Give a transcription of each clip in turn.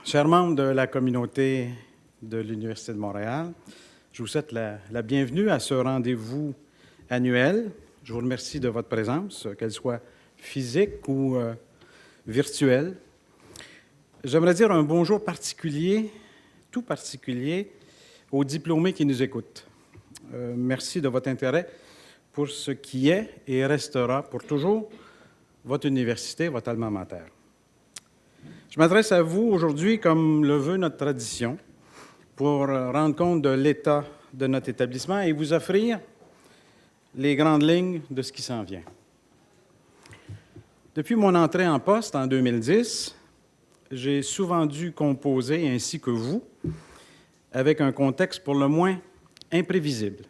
Chers membres de la communauté de l'Université de Montréal, je vous souhaite la bienvenue à ce rendez-vous annuel. Je vous remercie de votre présence, qu'elle soit physique ou virtuelle. J'aimerais dire un bonjour particulier, tout particulier, aux diplômés qui nous écoutent. Merci de votre intérêt pour ce qui est et restera pour toujours votre université, votre alma mater. Je m'adresse à vous aujourd'hui, comme le veut notre tradition, pour rendre compte de l'état de notre établissement et vous offrir les grandes lignes de ce qui s'en vient. Depuis mon entrée en poste en 2010, j'ai souvent dû composer, ainsi que vous, avec un contexte pour le moins imprévisible.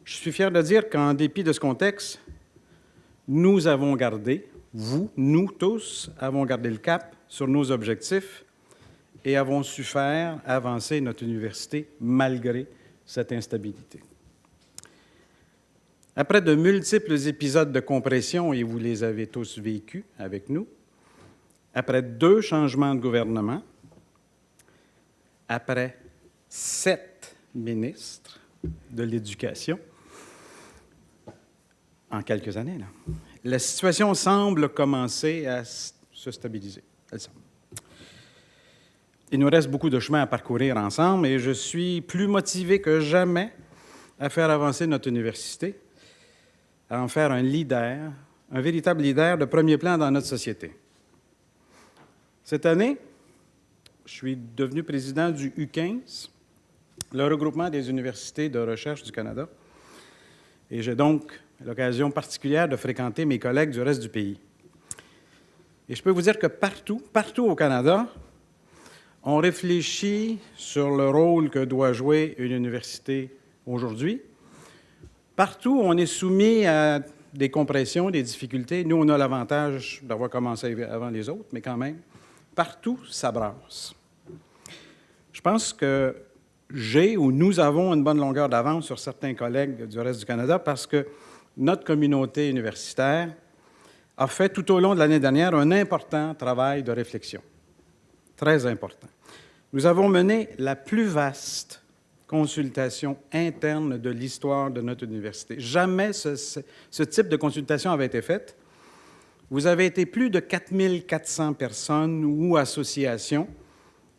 Je suis fier de dire qu'en dépit de ce contexte, nous avons gardé, nous tous, avons gardé le cap sur nos objectifs et avons su faire avancer notre université malgré cette instabilité. Après de multiples épisodes de compression, et vous les avez tous vécus avec nous, après 2 changements de gouvernement, après 7 ministres de l'Éducation, en quelques années, là, la situation semble commencer à se stabiliser. Elle semble. Il nous reste beaucoup de chemin à parcourir ensemble et je suis plus motivé que jamais à faire avancer notre université, à en faire un leader, un véritable leader de premier plan dans notre société. Cette année, je suis devenu président du U15, le regroupement des universités de recherche du Canada, et j'ai donc l'occasion particulière de fréquenter mes collègues du reste du pays. Et je peux vous dire que partout au Canada, on réfléchit sur le rôle que doit jouer une université aujourd'hui. Partout, on est soumis à des compressions, des difficultés. Nous, on a l'avantage d'avoir commencé avant les autres, mais quand même, partout, ça brasse. Je pense que nous avons une bonne longueur d'avance sur certains collègues du reste du Canada parce que notre communauté universitaire a fait tout au long de l'année dernière un important travail de réflexion, très important. Nous avons mené la plus vaste consultation interne de l'histoire de notre université. Jamais ce type de consultation avait été faite. Vous avez été plus de 4400 personnes ou associations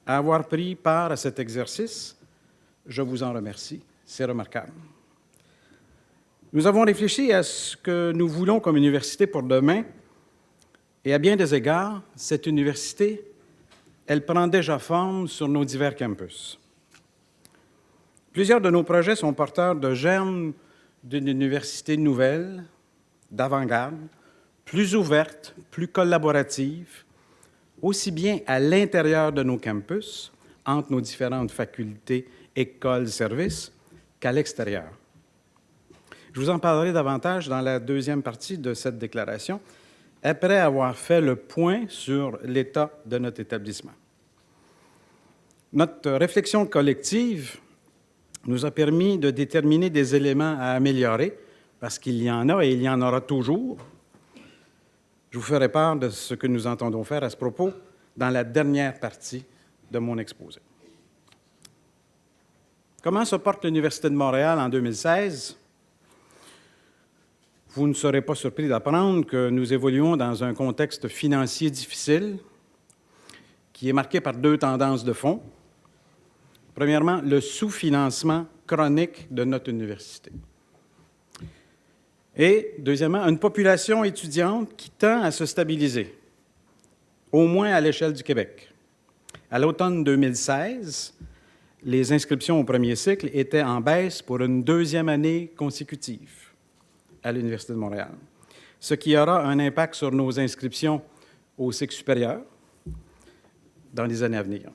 à avoir pris part à cet exercice. Je vous en remercie. C'est remarquable. Nous avons réfléchi à ce que nous voulons comme université pour demain, et à bien des égards, cette université, elle prend déjà forme sur nos divers campus. Plusieurs de nos projets sont porteurs de germes d'une université nouvelle, d'avant-garde, plus ouverte, plus collaborative, aussi bien à l'intérieur de nos campus, entre nos différentes facultés, écoles, services, qu'à l'extérieur. Je vous en parlerai davantage dans la deuxième partie de cette déclaration, après avoir fait le point sur l'état de notre établissement. Notre réflexion collective nous a permis de déterminer des éléments à améliorer, parce qu'il y en a et il y en aura toujours. Je vous ferai part de ce que nous entendons faire à ce propos dans la dernière partie de mon exposé. Comment se porte l'Université de Montréal en 2016? Vous ne serez pas surpris d'apprendre que nous évoluons dans un contexte financier difficile qui est marqué par 2 tendances de fond. Premièrement, le sous-financement chronique de notre université. Et deuxièmement, une population étudiante qui tend à se stabiliser, au moins à l'échelle du Québec. À l'automne 2016, les inscriptions au premier cycle étaient en baisse pour une 2e année consécutive à l'Université de Montréal, ce qui aura un impact sur nos inscriptions au cycle supérieur dans les années à venir.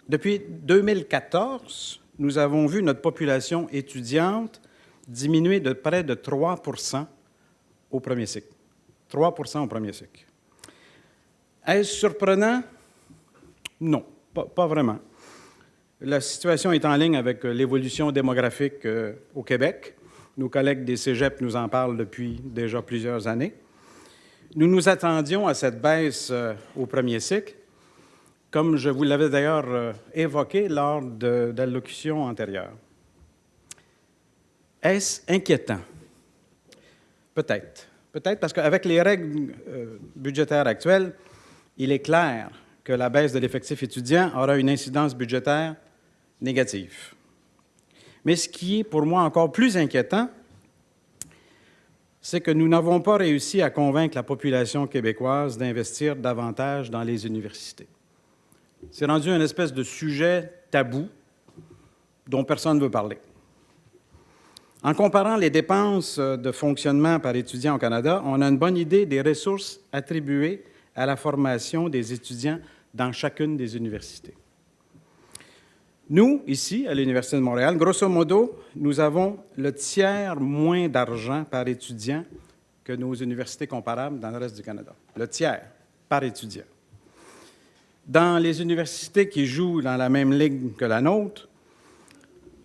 Depuis 2014, nous avons vu notre population étudiante diminuer de près de 3 % au premier cycle. 3 % au premier cycle. Est-ce surprenant? Non, pas vraiment. La situation est en ligne avec l'évolution démographique au Québec. Nos collègues des cégeps nous en parlent depuis déjà plusieurs années. Nous nous attendions à cette baisse au premier cycle comme je vous l'avais d'ailleurs évoqué lors de l'allocution antérieure. Est-ce inquiétant? Peut-être. Peut-être parce qu'avec les règles budgétaires actuelles, il est clair que la baisse de l'effectif étudiant aura une incidence budgétaire négative. Mais ce qui est pour moi encore plus inquiétant, c'est que nous n'avons pas réussi à convaincre la population québécoise d'investir davantage dans les universités. C'est rendu une espèce de sujet tabou dont personne ne veut parler. En comparant les dépenses de fonctionnement par étudiant au Canada, on a une bonne idée des ressources attribuées à la formation des étudiants dans chacune des universités. Nous, ici, à l'Université de Montréal, grosso modo, nous avons le tiers moins d'argent par étudiant que nos universités comparables dans le reste du Canada. Le tiers par étudiant. Dans les universités qui jouent dans la même ligue que la nôtre,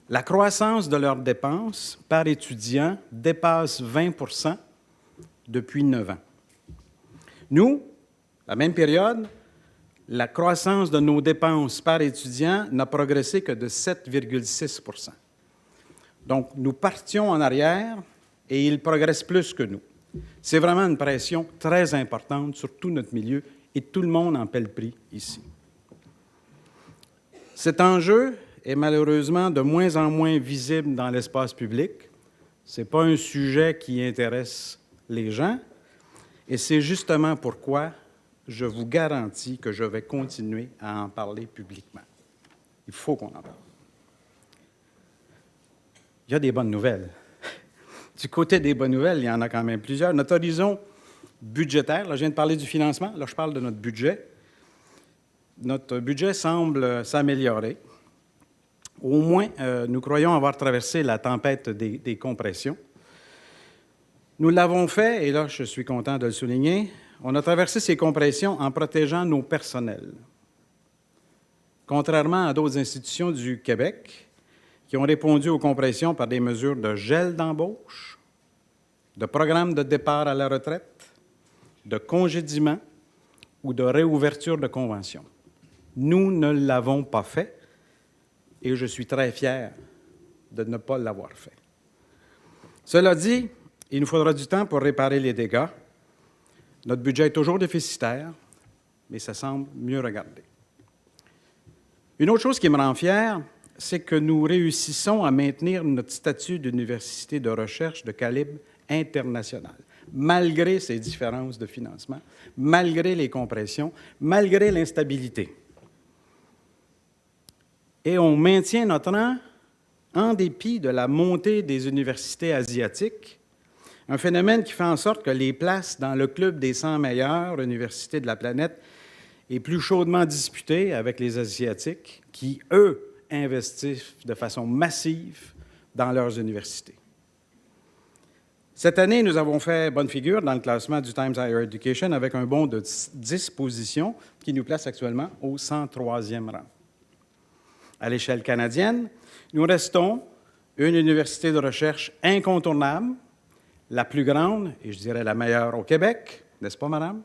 la croissance de leurs dépenses par étudiant dépasse 20 % depuis 9 ans. Nous, la même période, la croissance de nos dépenses par étudiant n'a progressé que de 7,6 %. Donc, nous partions en arrière et ils progressent plus que nous. C'est vraiment une pression très importante sur tout notre milieu et tout le monde en paie le prix ici. Cet enjeu est malheureusement de moins en moins visible dans l'espace public. Ce n'est pas un sujet qui intéresse les gens et c'est justement pourquoi je vous garantis que je vais continuer à en parler publiquement. Il faut qu'on en parle. Il y a des bonnes nouvelles. Du côté des bonnes nouvelles, il y en a quand même plusieurs. Notre horizon budgétaire, là, je viens de parler du financement, là, je parle de notre budget. Notre budget semble s'améliorer. Au moins, nous croyons avoir traversé la tempête des compressions. Nous l'avons fait, et là, je suis content de le souligner, on a traversé ces compressions en protégeant nos personnels. Contrairement à d'autres institutions du Québec qui ont répondu aux compressions par des mesures de gel d'embauche, de programmes de départ à la retraite, de congédiement ou de réouverture de conventions. Nous ne l'avons pas fait et je suis très fier de ne pas l'avoir fait. Cela dit, il nous faudra du temps pour réparer les dégâts. Notre budget est toujours déficitaire, mais ça semble mieux regardé. Une autre chose qui me rend fier, c'est que nous réussissons à maintenir notre statut d'université de recherche de calibre international, malgré ces différences de financement, malgré les compressions, malgré l'instabilité. Et on maintient notre rang en dépit de la montée des universités asiatiques, un phénomène qui fait en sorte que les places dans le club des 100 meilleures universités de la planète est plus chaudement disputée avec les Asiatiques qui, eux, investissent de façon massive dans leurs universités. Cette année, nous avons fait bonne figure dans le classement du Times Higher Education avec un bond de 10 positions qui nous place actuellement au 103e rang. À l'échelle canadienne, nous restons une université de recherche incontournable, la plus grande, et je dirais la meilleure au Québec, n'est-ce pas, madame?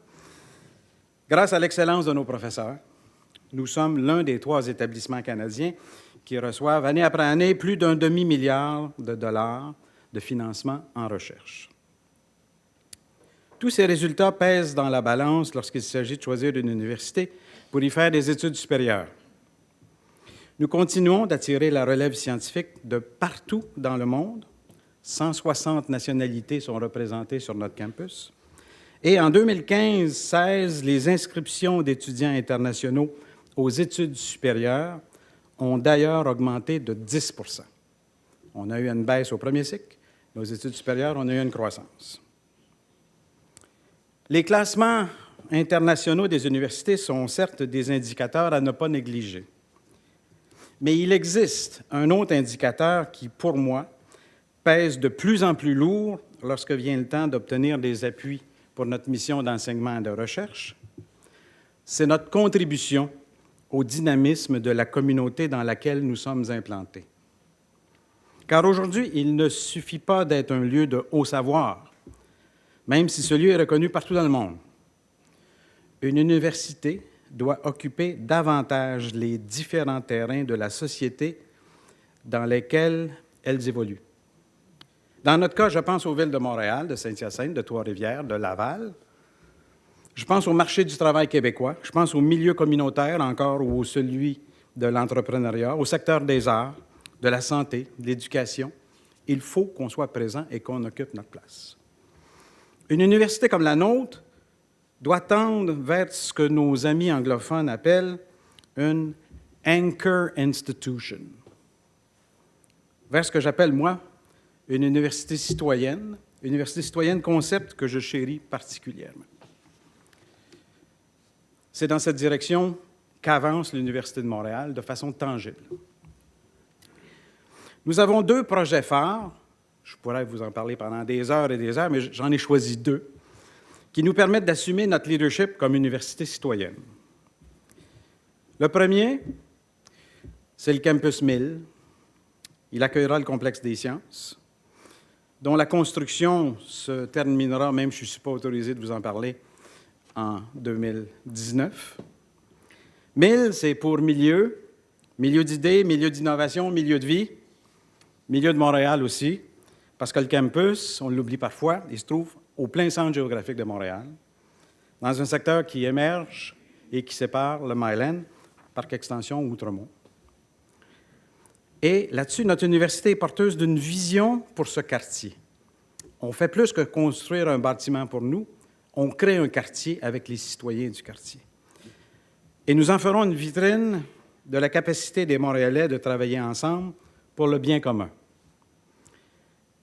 Grâce à l'excellence de nos professeurs, nous sommes l'un des 3 établissements canadiens qui reçoivent année après année plus d'1 demi-milliard de dollars de financement en recherche. Tous ces résultats pèsent dans la balance lorsqu'il s'agit de choisir une université pour y faire des études supérieures. Nous continuons d'attirer la relève scientifique de partout dans le monde. 160 nationalités sont représentées sur notre campus. Et en 2015-16, les inscriptions d'étudiants internationaux aux études supérieures ont d'ailleurs augmenté de 10 %. On a eu une baisse au premier cycle, mais aux études supérieures, on a eu une croissance. Les classements internationaux des universités sont certes des indicateurs à ne pas négliger. Mais il existe un autre indicateur qui, pour moi, pèse de plus en plus lourd lorsque vient le temps d'obtenir des appuis pour notre mission d'enseignement et de recherche. C'est notre contribution au dynamisme de la communauté dans laquelle nous sommes implantés. Car aujourd'hui, il ne suffit pas d'être un lieu de haut savoir, même si ce lieu est reconnu partout dans le monde. Une université doit occuper davantage les différents terrains de la société dans lesquels elles évoluent. Dans notre cas, je pense aux villes de Montréal, de Saint-Hyacinthe, de Trois-Rivières, de Laval. Je pense au marché du travail québécois. Je pense au milieu communautaire encore ou au celui de l'entrepreneuriat, au secteur des arts, de la santé, de l'éducation. Il faut qu'on soit présent et qu'on occupe notre place. Une université comme la nôtre doit tendre vers ce que nos amis anglophones appellent une « anchor institution », vers ce que j'appelle, moi, une université citoyenne, concept que je chéris particulièrement. C'est dans cette direction qu'avance l'Université de Montréal de façon tangible. Nous avons 2 projets phares, je pourrais vous en parler pendant des heures et des heures, mais j'en ai choisi 2, qui nous permettent d'assumer notre leadership comme université citoyenne. Le premier, c'est le Campus 1000. Il accueillera le complexe des sciences, dont la construction se terminera, même je ne suis pas autorisé de vous en parler, en 2019. 1000, c'est pour milieu d'idées, milieu d'innovation, milieu de vie, milieu de Montréal aussi, parce que le campus, on l'oublie parfois, il se trouve au plein centre géographique de Montréal, dans un secteur qui émerge et qui sépare le Myland, Parc Extension, Outremont. Et là-dessus, notre université est porteuse d'une vision pour ce quartier. On fait plus que construire un bâtiment pour nous, on crée un quartier avec les citoyens du quartier. Et nous en ferons une vitrine de la capacité des Montréalais de travailler ensemble pour le bien commun.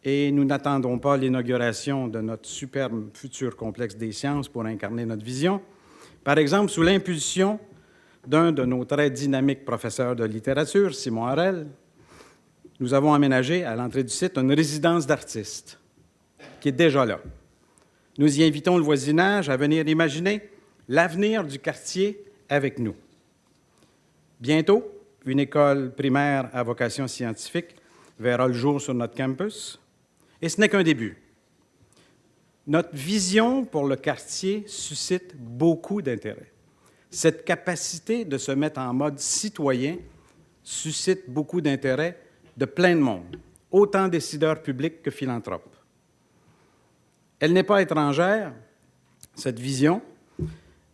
Et nous n'attendons pas l'inauguration de notre superbe futur complexe des sciences pour incarner notre vision. Par exemple, sous l'impulsion d'un de nos très dynamiques professeurs de littérature, Simon Harel, nous avons aménagé à l'entrée du site une résidence d'artistes qui est déjà là. Nous y invitons le voisinage à venir imaginer l'avenir du quartier avec nous. Bientôt, une école primaire à vocation scientifique verra le jour sur notre campus. Et ce n'est qu'un début. Notre vision pour le quartier suscite beaucoup d'intérêt. Cette capacité de se mettre en mode citoyen suscite beaucoup d'intérêt de plein de monde, autant décideurs publics que philanthropes. Elle n'est pas étrangère, cette vision,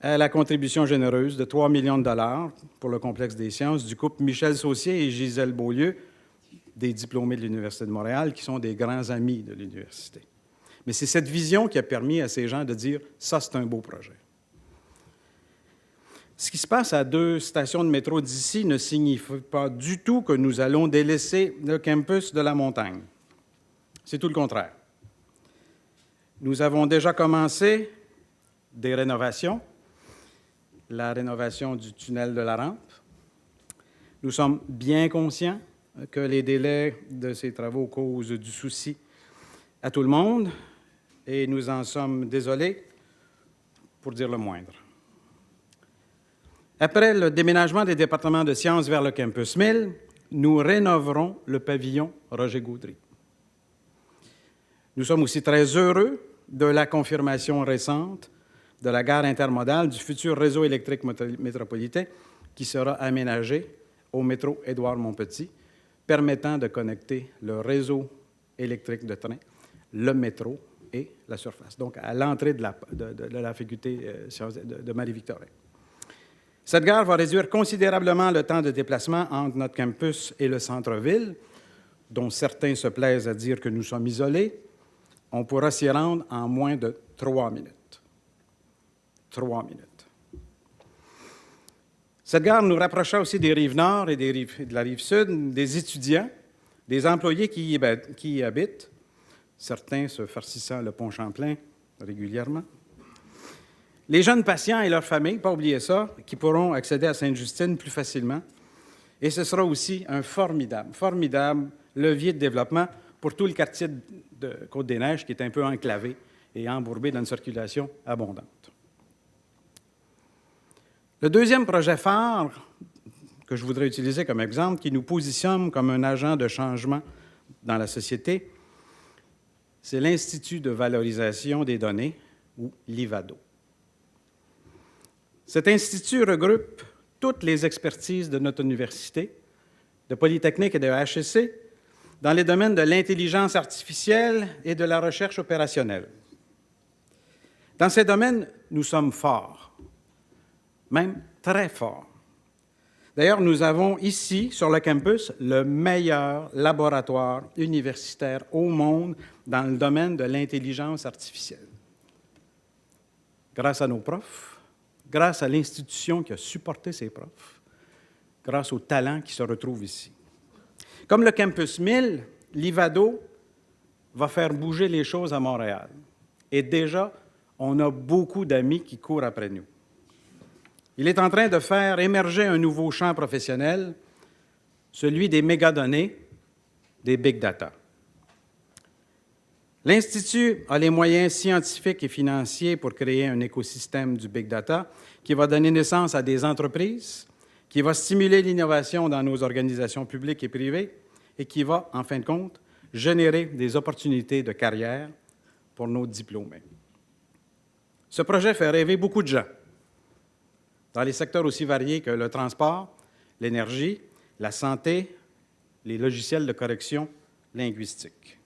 à la contribution généreuse de 3 millions de dollars pour le complexe des sciences du couple Michel Saucier et Gisèle Beaulieu, des diplômés de l'Université de Montréal, qui sont des grands amis de l'université. Mais c'est cette vision qui a permis à ces gens de dire « ça, c'est un beau projet ». Ce qui se passe à 2 stations de métro d'ici ne signifie pas du tout que nous allons délaisser le campus de la montagne. C'est tout le contraire. Nous avons déjà commencé des rénovations, la rénovation du tunnel de la rampe. Nous sommes bien conscients que les délais de ces travaux causent du souci à tout le monde et nous en sommes désolés, pour dire le moindre. Après le déménagement des départements de sciences vers le campus 1000, nous rénoverons le pavillon Roger Gaudry. Nous sommes aussi très heureux de la confirmation récente de la gare intermodale du futur réseau électrique métropolitain qui sera aménagé au métro Édouard-Montpetit, permettant de connecter le réseau électrique de train, le métro et la surface, donc à l'entrée de la faculté de Marie-Victorin. Cette gare va réduire considérablement le temps de déplacement entre notre campus et le centre-ville, dont certains se plaisent à dire que nous sommes isolés. On pourra s'y rendre en moins de 3 minutes. 3 minutes. Cette gare nous rapprochera aussi des rives nord et de la rive sud, des étudiants, des employés qui y habitent, certains se farcissant le pont Champlain régulièrement. Les jeunes patients et leurs familles, pas oublier ça, qui pourront accéder à Sainte-Justine plus facilement. Et ce sera aussi un formidable levier de développement pour tout le quartier de Côte-des-Neiges qui est un peu enclavé et embourbé dans une circulation abondante. Le deuxième projet phare que je voudrais utiliser comme exemple, qui nous positionne comme un agent de changement dans la société, c'est l'Institut de valorisation des données, ou l'IVADO. Cet institut regroupe toutes les expertises de notre université, de Polytechnique et de HEC, dans les domaines de l'intelligence artificielle et de la recherche opérationnelle. Dans ces domaines, nous sommes forts, même très forts. D'ailleurs, nous avons ici, sur le campus, le meilleur laboratoire universitaire au monde dans le domaine de l'intelligence artificielle. Grâce à nos profs, grâce à l'institution qui a supporté ces profs, grâce aux talents qui se retrouvent ici. Comme le Campus 1000, l'Ivado va faire bouger les choses à Montréal. Et déjà, on a beaucoup d'amis qui courent après nous. Il est en train de faire émerger un nouveau champ professionnel, celui des mégadonnées, des big data. L'Institut a les moyens scientifiques et financiers pour créer un écosystème du big data qui va donner naissance à des entreprises, qui va stimuler l'innovation dans nos organisations publiques et privées et qui va, en fin de compte, générer des opportunités de carrière pour nos diplômés. Ce projet fait rêver beaucoup de gens dans les secteurs aussi variés que le transport, l'énergie, la santé, les logiciels de correction linguistique.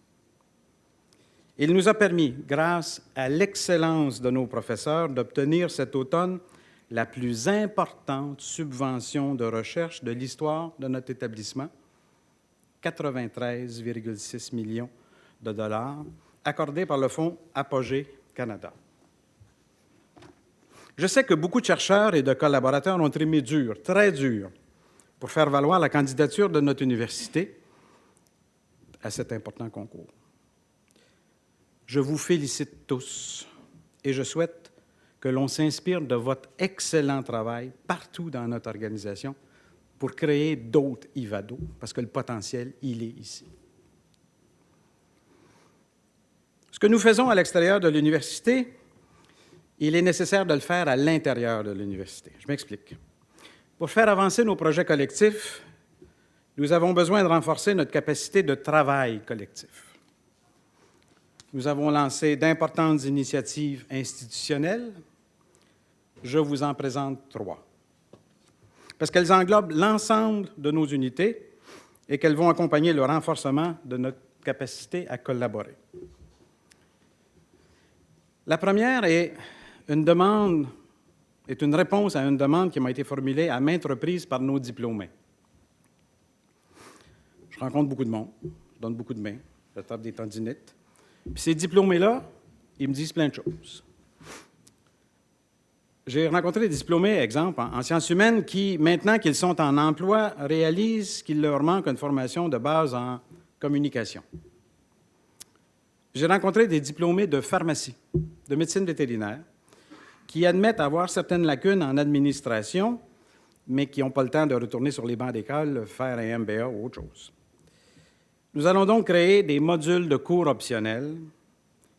Il nous a permis, grâce à l'excellence de nos professeurs, d'obtenir cet automne la plus importante subvention de recherche de l'histoire de notre établissement, 93,6 millions de dollars, accordée par le Fonds Apogée Canada. Je sais que beaucoup de chercheurs et de collaborateurs ont trimé dur, très dur, pour faire valoir la candidature de notre université à cet important concours. Je vous félicite tous et je souhaite que l'on s'inspire de votre excellent travail partout dans notre organisation pour créer d'autres Ivado, parce que le potentiel, il est ici. Ce que nous faisons à l'extérieur de l'université, il est nécessaire de le faire à l'intérieur de l'université. Je m'explique. Pour faire avancer nos projets collectifs, nous avons besoin de renforcer notre capacité de travail collectif. Nous avons lancé d'importantes initiatives institutionnelles. Je vous en présente 3. Parce qu'elles englobent l'ensemble de nos unités et qu'elles vont accompagner le renforcement de notre capacité à collaborer. La première est une réponse à une demande qui m'a été formulée à maintes reprises par nos diplômés. Je rencontre beaucoup de monde, je donne beaucoup de mains, je tape des tendinites. Puis ces diplômés-là, ils me disent plein de choses. J'ai rencontré des diplômés, exemple, en sciences humaines, qui, maintenant qu'ils sont en emploi, réalisent qu'il leur manque une formation de base en communication. J'ai rencontré des diplômés de pharmacie, de médecine vétérinaire, qui admettent avoir certaines lacunes en administration, mais qui n'ont pas le temps de retourner sur les bancs d'école, faire un MBA ou autre chose. Nous allons donc créer des modules de cours optionnels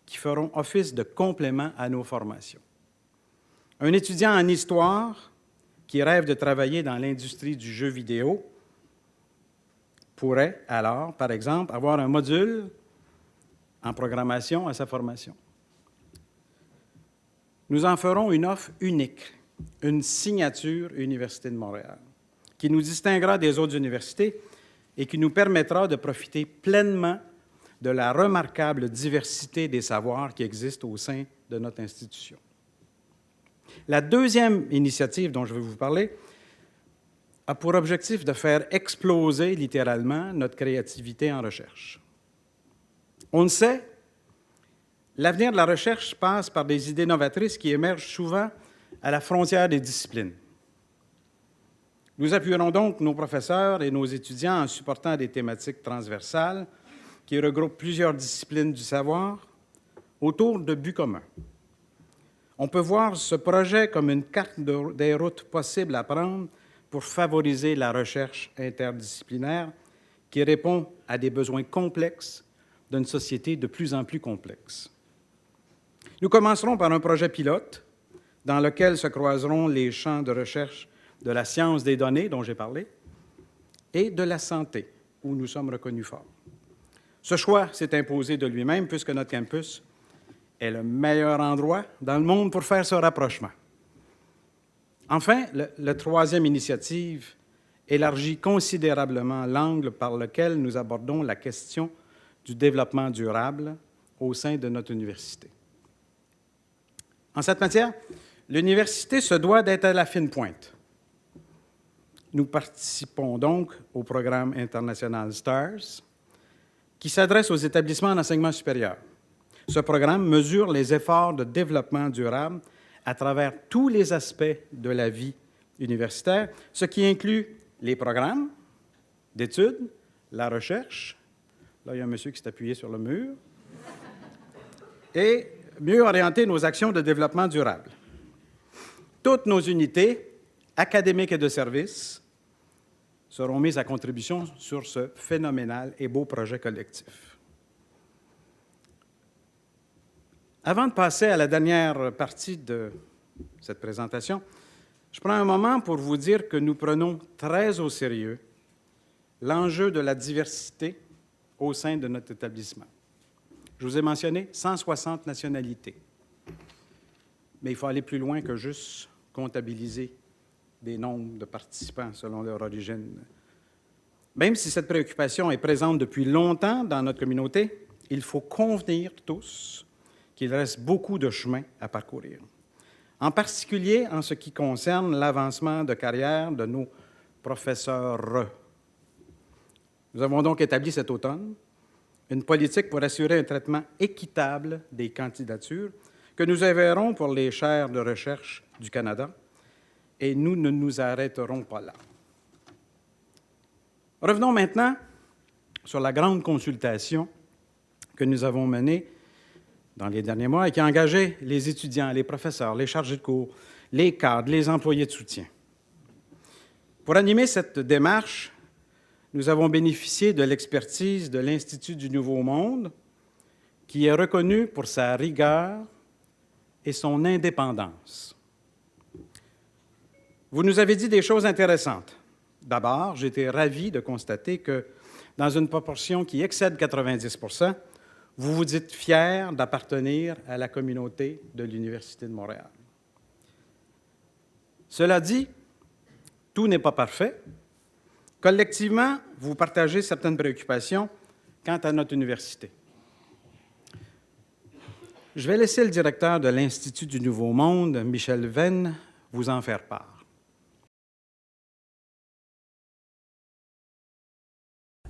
qui feront office de complément à nos formations. Un étudiant en histoire qui rêve de travailler dans l'industrie du jeu vidéo pourrait alors, par exemple, avoir un module en programmation à sa formation. Nous en ferons une offre unique, une signature Université de Montréal, qui nous distinguera des autres universités et qui nous permettra de profiter pleinement de la remarquable diversité des savoirs qui existent au sein de notre institution. La deuxième initiative dont je vais vous parler a pour objectif de faire exploser littéralement notre créativité en recherche. On le sait, l'avenir de la recherche passe par des idées novatrices qui émergent souvent à la frontière des disciplines. Nous appuierons donc nos professeurs et nos étudiants en supportant des thématiques transversales qui regroupent plusieurs disciplines du savoir autour de buts communs. On peut voir ce projet comme une carte des routes possibles à prendre pour favoriser la recherche interdisciplinaire qui répond à des besoins complexes d'une société de plus en plus complexe. Nous commencerons par un projet pilote dans lequel se croiseront les champs de recherche de la science des données, dont j'ai parlé, et de la santé, où nous sommes reconnus forts. Ce choix s'est imposé de lui-même puisque notre campus est le meilleur endroit dans le monde pour faire ce rapprochement. Enfin, la troisième initiative élargit considérablement l'angle par lequel nous abordons la question du développement durable au sein de notre université. En cette matière, l'université se doit d'être à la fine pointe. Nous participons donc au programme international STARS, qui s'adresse aux établissements d'enseignement supérieur. Ce programme mesure les efforts de développement durable à travers tous les aspects de la vie universitaire, ce qui inclut les programmes d'études, la recherche, là il y a un monsieur qui s'est appuyé sur le mur, et mieux orienter nos actions de développement durable. Toutes nos unités, académiques et de service, seront mises à contribution sur ce phénoménal et beau projet collectif. Avant de passer à la dernière partie de cette présentation, je prends un moment pour vous dire que nous prenons très au sérieux l'enjeu de la diversité au sein de notre établissement. Je vous ai mentionné 160 nationalités, mais il faut aller plus loin que juste comptabiliser des nombres de participants selon leur origine. Même si cette préoccupation est présente depuis longtemps dans notre communauté, il faut convenir tous qu'il reste beaucoup de chemin à parcourir, en particulier en ce qui concerne l'avancement de carrière de nos professeurs. Nous avons donc établi cet automne une politique pour assurer un traitement équitable des candidatures que nous enverrons pour les chaires de recherche du Canada, et nous ne nous arrêterons pas là. Revenons maintenant sur la grande consultation que nous avons menée dans les derniers mois et qui a engagé les étudiants, les professeurs, les chargés de cours, les cadres, les employés de soutien. Pour animer cette démarche, nous avons bénéficié de l'expertise de l'Institut du Nouveau Monde, qui est reconnu pour sa rigueur et son indépendance. Vous nous avez dit des choses intéressantes. D'abord, j'ai été ravi de constater que, dans une proportion qui excède 90%, vous vous dites fiers d'appartenir à la communauté de l'Université de Montréal. Cela dit, tout n'est pas parfait. Collectivement, vous partagez certaines préoccupations quant à notre université. Je vais laisser le directeur de l'Institut du Nouveau Monde, Michel Venn, vous en faire part.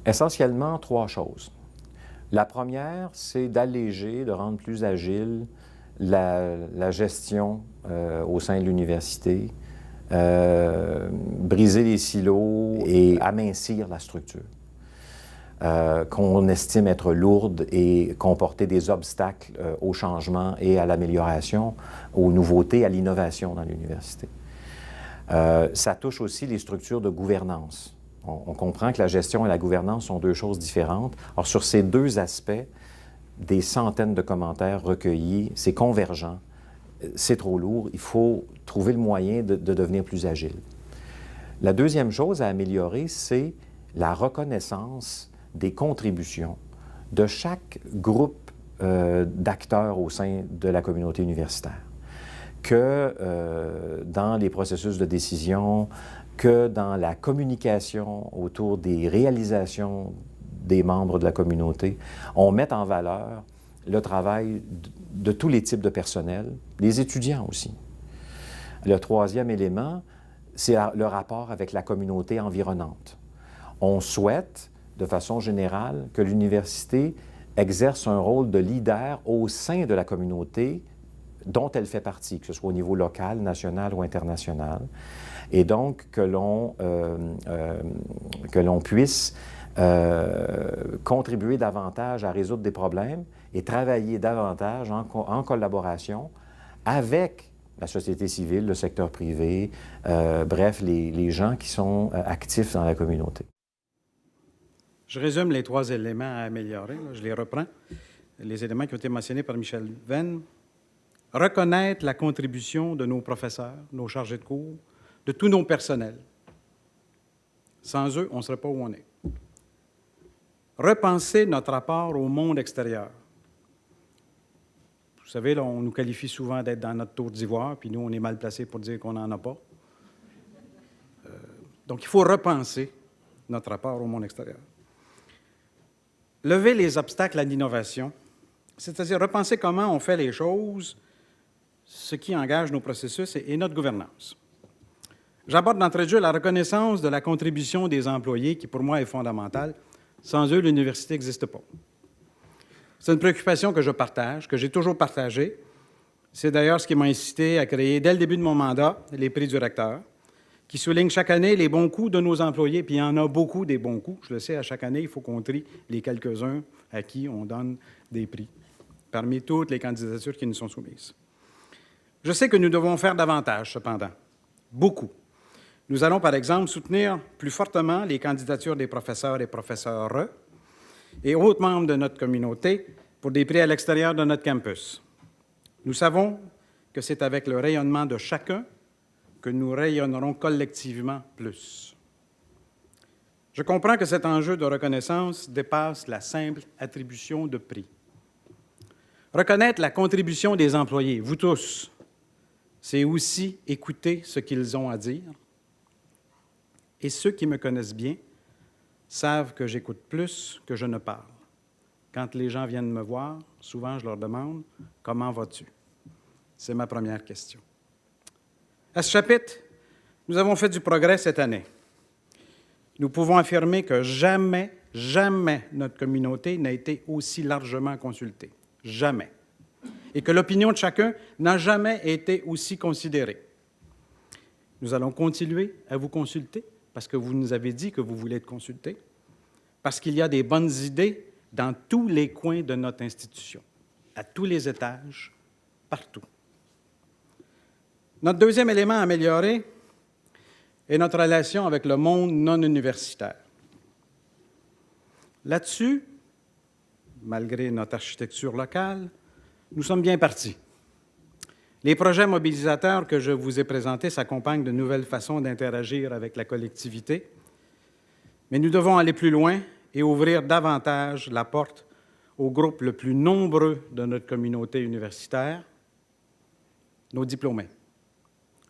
Essentiellement, trois choses. La première, c'est d'alléger, de rendre plus agile la gestion au sein de l'université, briser les silos et amincir la structure, qu'on estime être lourde et comporter des obstacles au changement et à l'amélioration, aux nouveautés, à l'innovation dans l'université. Ça touche aussi les structures de gouvernance. On comprend que la gestion et la gouvernance sont deux choses différentes. Alors, sur ces deux aspects, des centaines de commentaires recueillis, c'est convergent, c'est trop lourd, il faut trouver le moyen de devenir plus agile. La deuxième chose à améliorer, c'est la reconnaissance des contributions de chaque groupe d'acteurs au sein de la communauté universitaire. Que dans les processus de décision, que dans la communication autour des réalisations des membres de la communauté, on met en valeur le travail de tous les types de personnel, les étudiants aussi. Le troisième élément, c'est le rapport avec la communauté environnante. On souhaite, de façon générale, que l'université exerce un rôle de leader au sein de la communauté dont elle fait partie, que ce soit au niveau local, national ou international, et donc que l'on puisse contribuer davantage à résoudre des problèmes et travailler davantage en collaboration avec la société civile, le secteur privé, bref, les gens qui sont actifs dans la communauté. Je résume les trois éléments à améliorer, là, je les reprends. Les éléments qui ont été mentionnés par Michel Venn. Reconnaître la contribution de nos professeurs, nos chargés de cours, de tous nos personnels. Sans eux, on ne serait pas où on est. Repenser notre rapport au monde extérieur. Vous savez, là, on nous qualifie souvent d'être dans notre tour d'ivoire, puis nous, on est mal placés pour dire qu'on n'en a pas. Donc, il faut repenser notre rapport au monde extérieur. Lever les obstacles à l'innovation, c'est-à-dire repenser comment on fait les choses, ce qui engage nos processus et notre gouvernance. J'aborde d'entrée de jeu la reconnaissance de la contribution des employés, qui pour moi est fondamentale. Sans eux, l'université n'existe pas. C'est une préoccupation que je partage, que j'ai toujours partagée. C'est d'ailleurs ce qui m'a incité à créer, dès le début de mon mandat, les prix du recteur, qui soulignent chaque année les bons coups de nos employés, puis il y en a beaucoup des bons coups. Je le sais, à chaque année, il faut qu'on trie les quelques-uns à qui on donne des prix, parmi toutes les candidatures qui nous sont soumises. Je sais que nous devons faire davantage, cependant, beaucoup. Nous allons, par exemple, soutenir plus fortement les candidatures des professeurs et professeurs et autres membres de notre communauté pour des prix à l'extérieur de notre campus. Nous savons que c'est avec le rayonnement de chacun que nous rayonnerons collectivement plus. Je comprends que cet enjeu de reconnaissance dépasse la simple attribution de prix. Reconnaître la contribution des employés, vous tous, c'est aussi écouter ce qu'ils ont à dire. Et ceux qui me connaissent bien savent que j'écoute plus que je ne parle. Quand les gens viennent me voir, souvent je leur demande « Comment vas-tu » C'est ma première question. À ce chapitre, nous avons fait du progrès cette année. Nous pouvons affirmer que jamais notre communauté n'a été aussi largement consultée. Jamais. Et que l'opinion de chacun n'a jamais été aussi considérée. Nous allons continuer à vous consulter parce que vous nous avez dit que vous voulez être consultés, parce qu'il y a des bonnes idées dans tous les coins de notre institution, à tous les étages, partout. Notre deuxième élément à améliorer est notre relation avec le monde non universitaire. Là-dessus, malgré notre architecture locale, nous sommes bien partis. Les projets mobilisateurs que je vous ai présentés s'accompagnent de nouvelles façons d'interagir avec la collectivité, mais nous devons aller plus loin et ouvrir davantage la porte au groupe le plus nombreux de notre communauté universitaire, nos diplômés.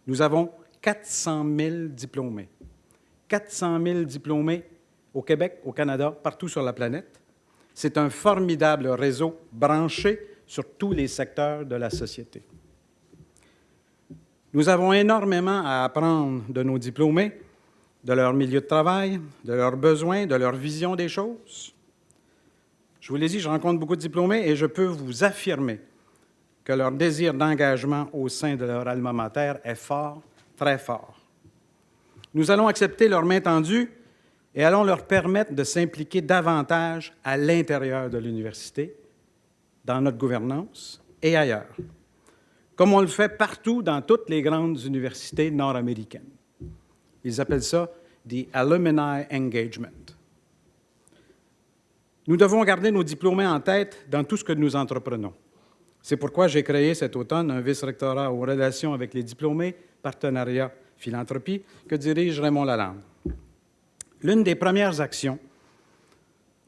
Nous avons 400 000 diplômés. 400 000 diplômés au Québec, au Canada, partout sur la planète. C'est un formidable réseau branché sur tous les secteurs de la société. Nous avons énormément à apprendre de nos diplômés, de leur milieu de travail, de leurs besoins, de leur vision des choses. Je vous l'ai dit, je rencontre beaucoup de diplômés et je peux vous affirmer que leur désir d'engagement au sein de leur alma mater est fort, très fort. Nous allons accepter leur main tendue et allons leur permettre de s'impliquer davantage à l'intérieur de l'université, dans notre gouvernance et ailleurs, comme on le fait partout dans toutes les grandes universités nord-américaines. Ils appellent ça « the alumni engagement ». Nous devons garder nos diplômés en tête dans tout ce que nous entreprenons. C'est pourquoi j'ai créé cet automne un vice-rectorat aux relations avec les diplômés, partenariat, philanthropie, que dirige Raymond Lalande. L'une des premières actions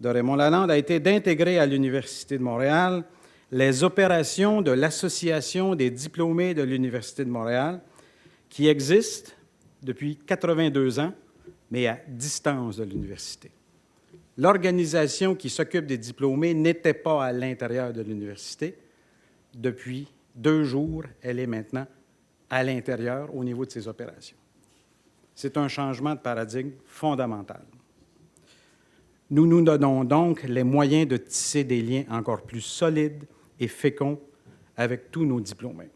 de Raymond Lalande a été d'intégrer à l'Université de Montréal les opérations de l'Association des diplômés de l'Université de Montréal, qui existe depuis 82 ans, mais à distance de l'université. L'organisation qui s'occupe des diplômés n'était pas à l'intérieur de l'université. Depuis 2 jours, elle est maintenant à l'intérieur au niveau de ses opérations. C'est un changement de paradigme fondamental. Nous nous donnons donc les moyens de tisser des liens encore plus solides et féconds avec tous nos diplômés.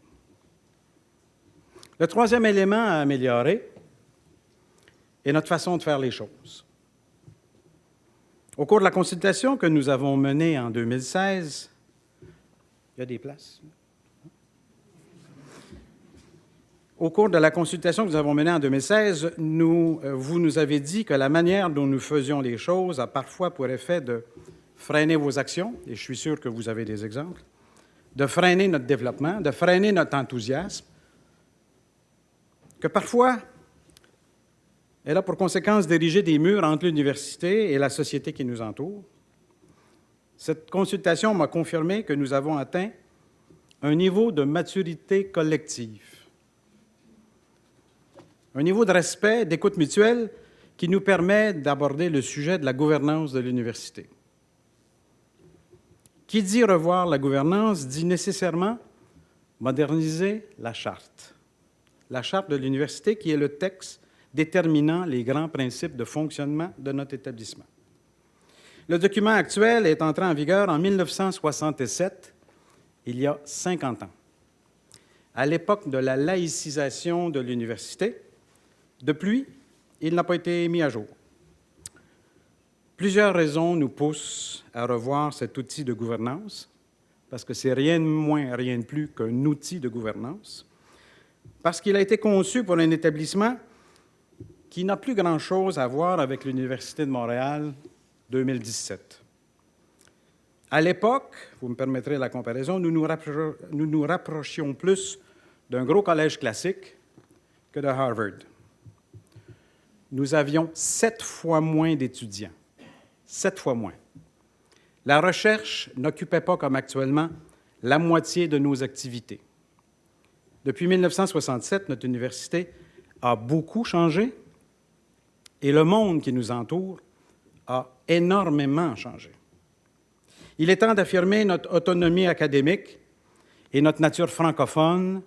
Le troisième élément à améliorer est notre façon de faire les choses. Au cours de la consultation que nous avons menée en 2016, il y a des places. Au cours de la consultation que nous avons menée en 2016, vous nous avez dit que la manière dont nous faisions les choses a parfois pour effet de freiner vos actions, et je suis sûr que vous avez des exemples, de freiner notre développement, de freiner notre enthousiasme, que parfois, elle a pour conséquence d'ériger des murs entre l'université et la société qui nous entoure. Cette consultation m'a confirmé que nous avons atteint un niveau de maturité collective, un niveau de respect, d'écoute mutuelle qui nous permet d'aborder le sujet de la gouvernance de l'université. Qui dit revoir la gouvernance dit nécessairement moderniser la charte de l'université qui est le texte déterminant les grands principes de fonctionnement de notre établissement. Le document actuel est entré en vigueur en 1967, il y a 50 ans, à l'époque de la laïcisation de l'université. Depuis, il n'a pas été mis à jour. Plusieurs raisons nous poussent à revoir cet outil de gouvernance, parce que c'est rien de moins, rien de plus qu'un outil de gouvernance, parce qu'il a été conçu pour un établissement qui n'a plus grand-chose à voir avec l'Université de Montréal 2017. À l'époque, vous me permettrez la comparaison, nous nous rapprochions plus d'un gros collège classique que de Harvard. Nous avions 7 fois moins d'étudiants. 7 fois moins. La recherche n'occupait pas, comme actuellement, la moitié de nos activités. Depuis 1967, notre université a beaucoup changé et le monde qui nous entoure a énormément changé. Il est temps d'affirmer notre autonomie académique et notre nature francophone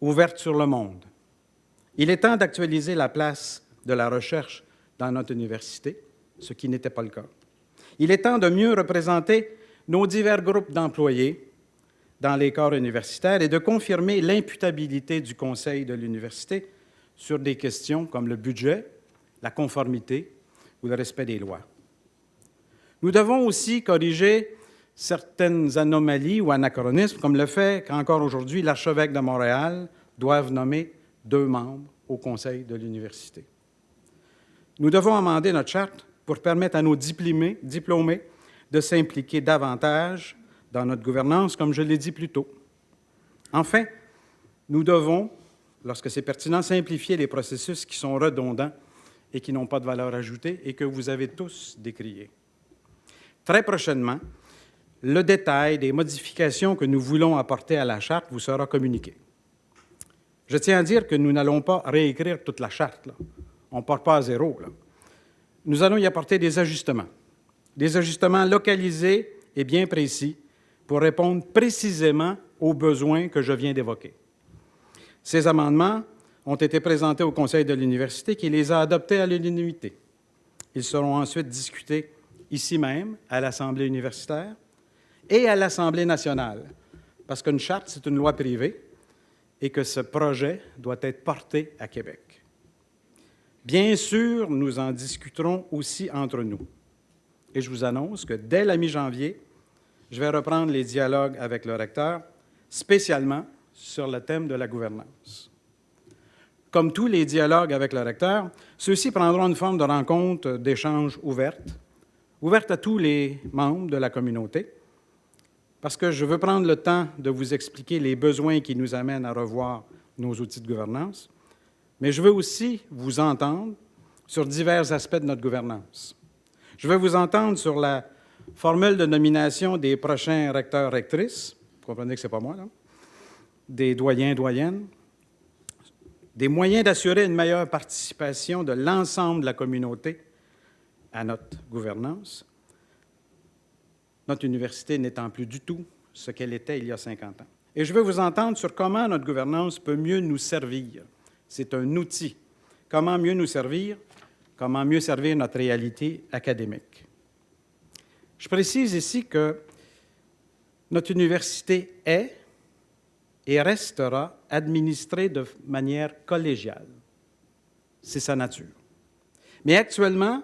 ouverte sur le monde. Il est temps d'actualiser la place de la recherche dans notre université, ce qui n'était pas le cas. Il est temps de mieux représenter nos divers groupes d'employés dans les corps universitaires et de confirmer l'imputabilité du Conseil de l'université sur des questions comme le budget, la conformité ou le respect des lois. Nous devons aussi corriger certaines anomalies ou anachronismes, comme le fait qu'encore aujourd'hui, l'archevêque de Montréal doive nommer 2 membres au Conseil de l'université. Nous devons amender notre charte pour permettre à nos diplômés de s'impliquer davantage dans notre gouvernance, comme je l'ai dit plus tôt. Enfin, nous devons, lorsque c'est pertinent, simplifier les processus qui sont redondants et qui n'ont pas de valeur ajoutée et que vous avez tous décriés. Très prochainement, le détail des modifications que nous voulons apporter à la charte vous sera communiqué. Je tiens à dire que nous n'allons pas réécrire toute la charte, là. On ne part pas à zéro, là. Nous allons y apporter des ajustements localisés et bien précis pour répondre précisément aux besoins que je viens d'évoquer. Ces amendements ont été présentés au Conseil de l'université qui les a adoptés à l'unanimité. Ils seront ensuite discutés ici même, à l'Assemblée universitaire et à l'Assemblée nationale, parce qu'une charte, c'est une loi privée et que ce projet doit être porté à Québec. Bien sûr, nous en discuterons aussi entre nous. Et je vous annonce que dès la mi-janvier, je vais reprendre les dialogues avec le recteur, spécialement sur le thème de la gouvernance. Comme tous les dialogues avec le recteur, ceux-ci prendront une forme de rencontre d'échange ouverte à tous les membres de la communauté, parce que je veux prendre le temps de vous expliquer les besoins qui nous amènent à revoir nos outils de gouvernance, mais je veux aussi vous entendre sur divers aspects de notre gouvernance. Je veux vous entendre sur la formule de nomination des prochains recteurs-rectrices, vous comprenez que ce n'est pas moi, là, des doyens-doyennes, des moyens d'assurer une meilleure participation de l'ensemble de la communauté à notre gouvernance, notre université n'étant plus du tout ce qu'elle était il y a 50 ans. Et je veux vous entendre sur comment notre gouvernance peut mieux nous servir. C'est un outil. Comment mieux nous servir? Comment mieux servir notre réalité académique? Je précise ici que notre université est et restera administrée de manière collégiale. C'est sa nature. Mais actuellement,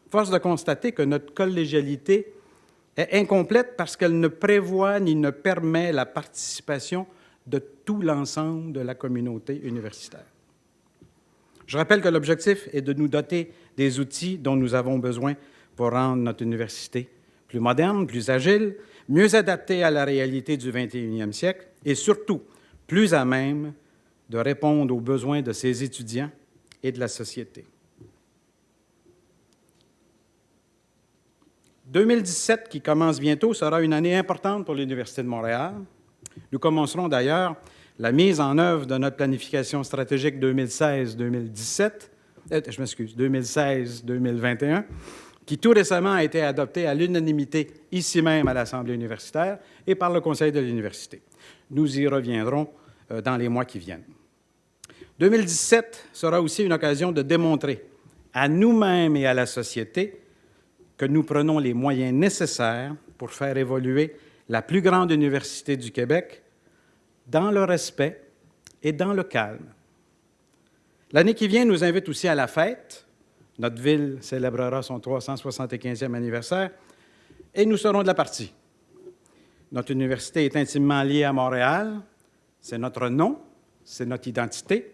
force de constater que notre collégialité est incomplète parce qu'elle ne prévoit ni ne permet la participation de tout l'ensemble de la communauté universitaire. Je rappelle que l'objectif est de nous doter des outils dont nous avons besoin pour rendre notre université plus moderne, plus agile, mieux adaptée à la réalité du 21e siècle et surtout plus à même de répondre aux besoins de ses étudiants et de la société. 2017, qui commence bientôt, sera une année importante pour l'Université de Montréal. Nous commencerons d'ailleurs la mise en œuvre de notre planification stratégique 2016-2017 2016-2021, qui tout récemment a été adopté à l'unanimité ici même à l'Assemblée universitaire et par le Conseil de l'université. Nous y reviendrons dans les mois qui viennent. 2017 sera aussi une occasion de démontrer à nous-mêmes et à la société que nous prenons les moyens nécessaires pour faire évoluer la plus grande université du Québec dans le respect et dans le calme. L'année qui vient nous invite aussi à la fête. Notre ville célébrera son 375e anniversaire et nous serons de la partie. Notre université est intimement liée à Montréal. C'est notre nom, c'est notre identité.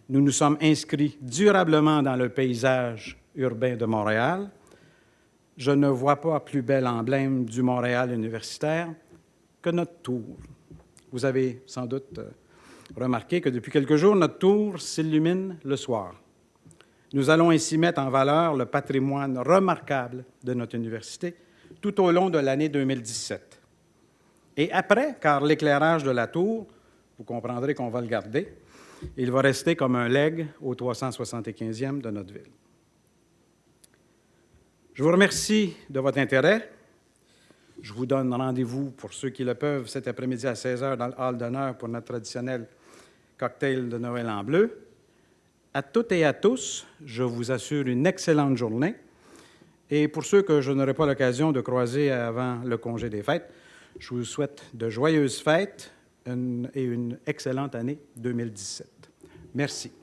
Nous nous sommes inscrits durablement dans le paysage urbain de Montréal. Je ne vois pas plus bel emblème du Montréal universitaire que notre tour. Vous avez sans doute remarqué que depuis quelques jours, notre tour s'illumine le soir. Nous allons ainsi mettre en valeur le patrimoine remarquable de notre université tout au long de l'année 2017. Et après, car l'éclairage de la tour, vous comprendrez qu'on va le garder, il va rester comme un legs au 375e de notre ville. Je vous remercie de votre intérêt. Je vous donne rendez-vous, pour ceux qui le peuvent, cet après-midi à 16h dans le hall d'honneur pour notre traditionnel cocktail de Noël en bleu. À toutes et à tous, je vous assure une excellente journée. Et pour ceux que je n'aurai pas l'occasion de croiser avant le congé des fêtes, je vous souhaite de joyeuses fêtes et une excellente année 2017. Merci.